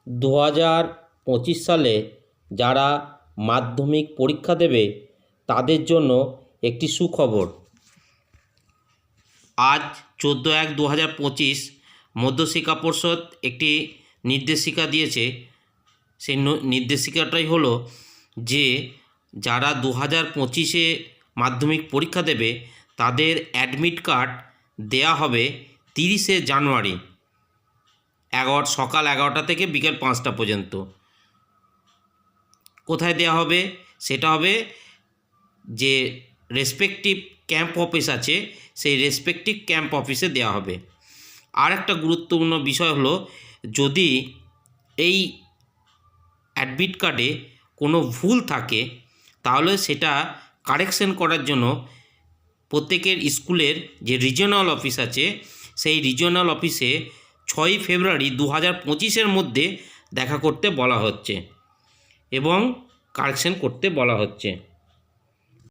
2025 সালে যারা মাধ্যমিক পরীক্ষা দেবে তাদের জন্য একটি সুখবর। আজ 14/1/2025 মধ্যশিক্ষা পর্ষদ একটি নির্দেশিকা দিয়েছে। সেই নির্দেশিকাটাই হলো যে যারা 2025-এ মাধ্যমিক পরীক্ষা দেবে তাদের অ্যাডমিট কার্ড দেয়া হবে 30শে জানুয়ারি সকাল 11টা থেকে বিকেল 5টা পর্যন্ত। কোথায় দেয়া হবে? সেটা হবে যে রেসপেক্টিভ ক্যাম্প অফিস আছে সেই রেসপেক্টিভ ক্যাম্প অফিসে দেওয়া হবে। আর একটা গুরুত্বপূর্ণ বিষয় হলো, যদি এই অ্যাডমিট কার্ডে কোনো ভুল থাকে তাহলে সেটা কারেকশন করার জন্য প্রত্যেকের স্কুলের যে রিজিওনাল অফিস আছে সেই রিজিওনাল অফিসে 6ই ফেব্রুয়ারি 2025-এর মধ্যে দেখা করতে বলা হচ্ছে এবং কারেকশন করতে বলা হচ্ছে।